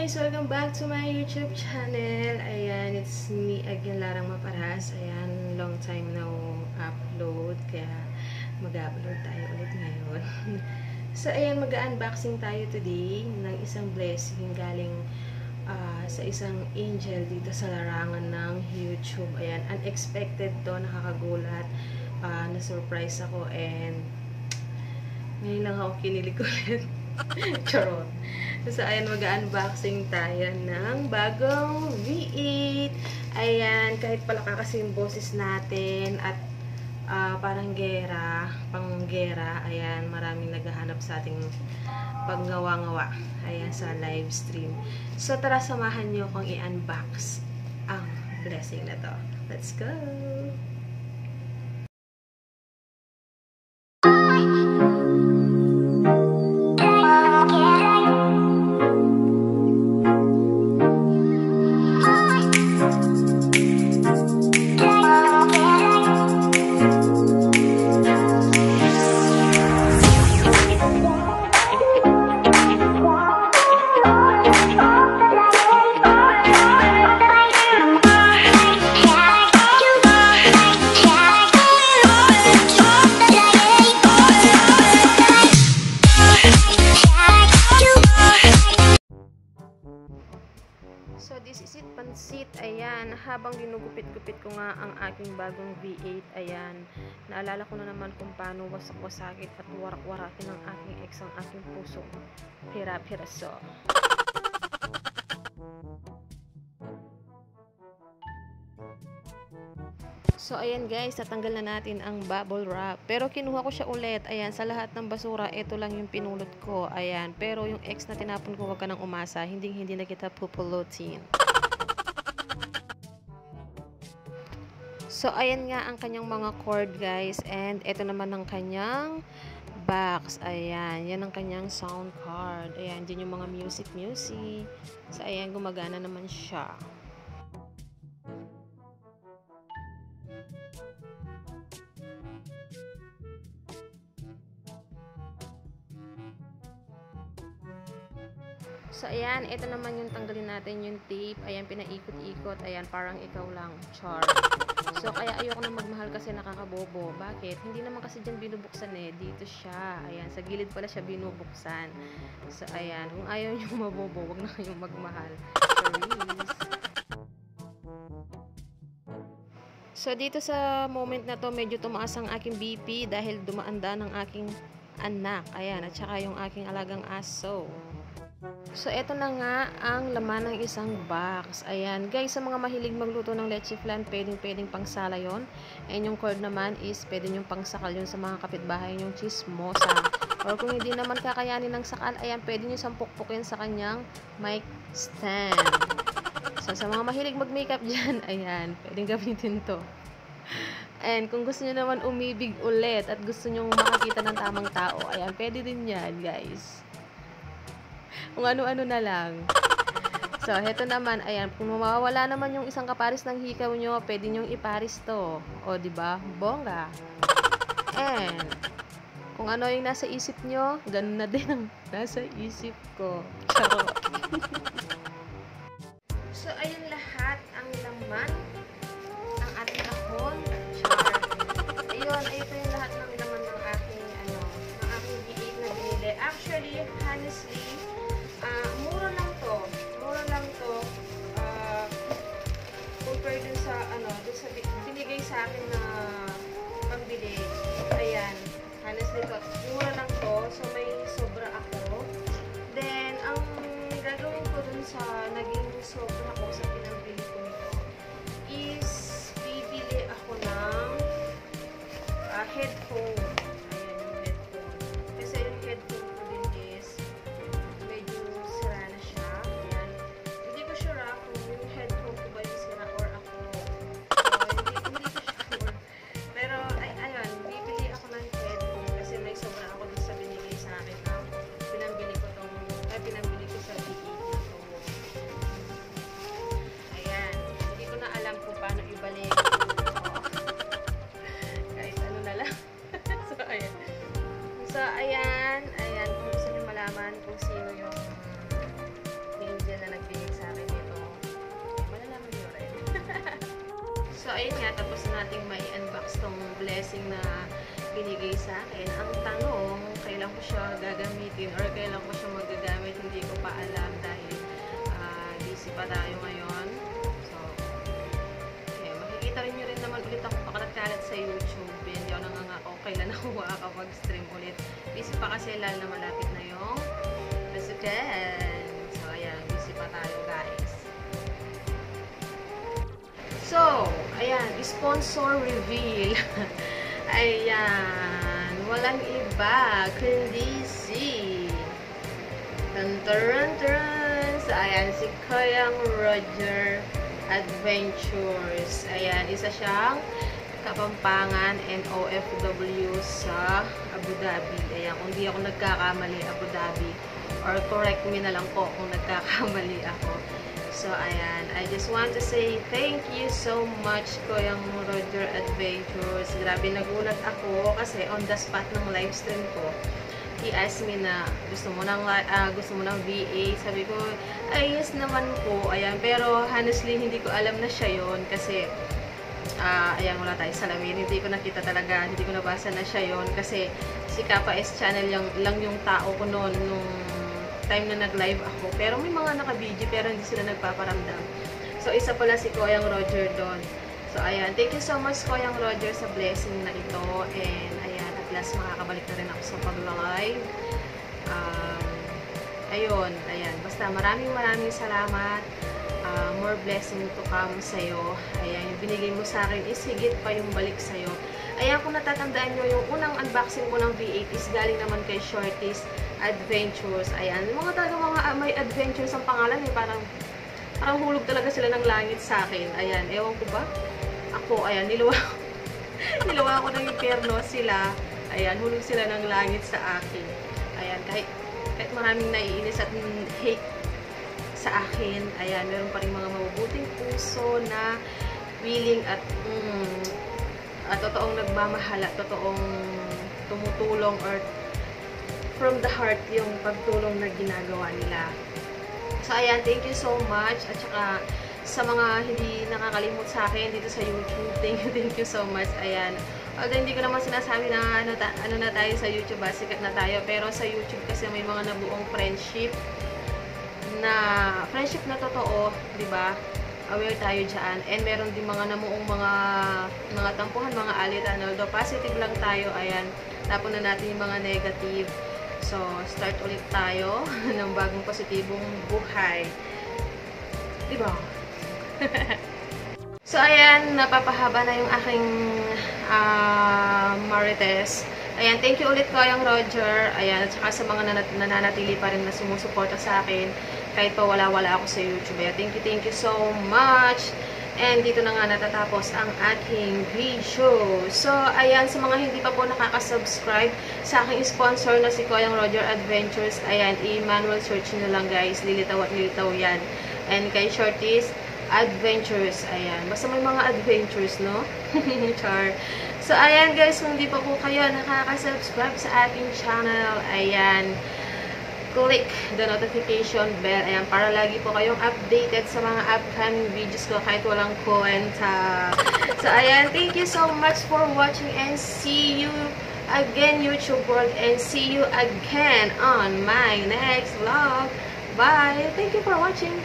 guys! Welcome back to my YouTube channel. Ayan, it's me again, Larang Maparas. Ayan, long time no upload. Kaya mag-upload tayo ulit ngayon. So, ayan, mag-unboxing tayo today ng isang blessing galing sa isang angel dito sa larangan ng YouTube. Ayan, unexpected to, nakakagulat. Na-surprise ako and ngayon lang ako kinilig ulit. Charot. So, ayan, mag-unboxing tayo ng bagong V8. Ayan, kahit palaka kasi yung boses natin at parang pang-gera. Ayan, maraming naghahanap sa ating paggawa-ngawa. Ayan, sa live stream. So, tara, samahan nyo kung i-unbox ang blessing na to. Let's go! So, this is it, pansit. Ayan, habang ginugupit-gupit ko nga ang aking bagong V8, ayan, naalala ko na naman kung paano wasak-wasakit at warak-warakin ng aking ex ang aking puso. Pira-piraso. So, ayan guys, natanggal na natin ang bubble wrap. Pero kinuha ko siya ulit. Ayan, sa lahat ng basura, ito lang yung pinulot ko. Ayan, pero yung ex na tinapon ko, wag ka nang umasa. Hindi na kita pupulutin. So, ayan nga ang kanyang mga cord guys. And ito naman ang kanyang box. Ayan, yan ang kanyang sound card. Ayan, dyan yung mga music. So, ayan, gumagana naman siya. So, ayan, ito naman yung tanggalin natin yung tape. Ayan, pinaikot-ikot. Ayan, parang ikaw lang. Char. So, kaya ayoko na magmahal kasi nakakabobo. Bakit? Hindi naman kasi dyan binubuksan eh. Dito siya. Ayan, sa gilid pala siya binubuksan. So, ayan, kung ayaw nyo mabobo, wag na kayong magmahal. Cheers! So, dito sa moment na to, medyo tumaas ang aking BP dahil dumaan-daan ng aking anak. Ayan, at saka yung aking alagang aso. So, eto na nga ang laman ng isang box. Ayan, guys, sa mga mahilig magluto ng leche flan, pwedeng pangsala yon. And yung cord naman is pwede yung pangsakal yun sa mga kapitbahay yung chismosa. Or kung hindi naman kakayanin ng sakal, ayan, pwede nyo sampukpukin sa kanyang mic stand. So, sa mga mahilig mag-makeup dyan, ayan, pwedeng gamitin to. And kung gusto nyo naman umibig ulit at gusto nyo makakita ng tamang tao, ayan, pwede din yan, guys. Kung ano-ano na lang. So, heto naman, ayan, kung mawawala naman yung isang kaparis ng hikaw nyo, pwede nyong iparis to. O, diba? Bongga. And, kung ano yung nasa isip nyo, ganun na din ang nasa isip ko. Charot. So, ayun lahat ang laman ng ating kahon. Char. Ayun, ito yung lahat ng laman ng aking, ng aking V8 na binili. Actually, honestly, mura lang to compare dun sa dun sa binigay sa akin na pambili. Ayan, honestly to, mura lang to, so may sobra ako. Then ang gagawin ko dun sa naging sobra ako sa pinambili ko nito is bibili ako ng headphone. ayun nga, tapos nating may unbox tong blessing na binigay sa akin. Ang tanong, kailan ko siya gagamitin or kailan ko siya magagamit, hindi ko pa alam dahil busy pa tayo ngayon. So, okay, makikita rin nyo rin naman ulit ako pakalat-kalat sa YouTube. Hindi ako nangangako kailan ako makakapag-stream ulit. Busy pa kasi lalo na malapit na yung President. So, ayan, busy pa tayo guys. So, ayan, sponsor reveal. Ayan, walang iba kundi si so, ayan, si Koyang Roger Adventures. Ayan, isa siyang Kapampangan and OFW sa Abu Dhabi. Ayan, kung di ako nagkakamali, Abu Dhabi. Or correct me na lang po kung nagkakamali ako. So, ayan. I just want to say thank you so much, Koyang Roger Adventures. Grabe, nagulat ako kasi on the spot ng live stream ko, he asked me na gusto mo ng VA. Sabi ko, ay yes naman po. Ayan, pero honestly, hindi ko alam na siya yon kasi ayan, wala tayo salamin. Hindi ko nakita talaga, hindi ko nabasa na siya yon kasi si Kappa S channel lang yung tao ko noon nung time na nag-live ako. Pero may mga naka-video pero hindi sila nagpaparamdam. So, isa pala si Koyang Roger doon. So, ayan. Thank you so much, Koyang Roger, sa blessing na ito. And, ayan. At last, makakabalik na rin ako sa pag-live. Ayun. Ayan. Basta, maraming salamat. More blessing to come sa'yo. Ayan. Yung binigay mo sa akin is higit pa yung balik sa'yo. Ayan, kung natatandaan nyo, yung unang unboxing ko ng V8 is galing naman kay Shorties Adventures. Ayan, yung mga talaga may adventures ang pangalan eh. Parang hulog talaga sila ng langit sa akin. Ayan, ewan ko ba? Ako, ayan, niluwa ko ng impyerno sila. Ayan, hulog sila ng langit sa akin. Ayan, kahit maraming naiinis at hate sa akin, ayan, meron pa rin mga mabubuting puso na willing at totoong nagmamahal at totoong tumutulong or from the heart yung pagtulong na ginagawa nila. So, ayan, thank you so much. At saka, sa mga hindi nakakalimut sa akin dito sa YouTube, thank you so much. Ayan. Although, hindi ko naman sinasabi na ano na tayo sa YouTube, sikat na tayo. Pero sa YouTube kasi may mga nabuong friendship na totoo, di ba? Aware tayo dyan. And meron din mga namuong mga tampuhan, mga alitan. Although positive lang tayo, ayan, tapon na natin yung mga negative. So, start ulit tayo ng bagong positibong buhay. Diba? So, ayan, napapahaba na yung aking Marites. Ayan, thank you ulit Koyang Roger. Ayan, at saka sa mga nananatili pa rin na sumusuporta sa akin kahit pa wala-wala ako sa YouTube. Ayan, thank you so much. And dito na nga natatapos ang aking video. So, ayan, sa mga hindi pa po nakaka-subscribe sa aking sponsor na si Koyang Roger Adventures, ayan, i-manual search nyo lang guys. Lilitaw at lilitaw yan. And kay Shorties Adventures, ayan. Basta may mga adventures, no? Char. So, ayan guys, kung hindi pa po kayo nakaka-subscribe sa aking channel, ayan, click the notification bell. Ayan, para lagi po kayong updated sa mga upcoming videos ko kahit walang kwenta. So, ayan, thank you so much for watching and see you again, YouTube world, and see you again on my next vlog. Bye! Thank you for watching.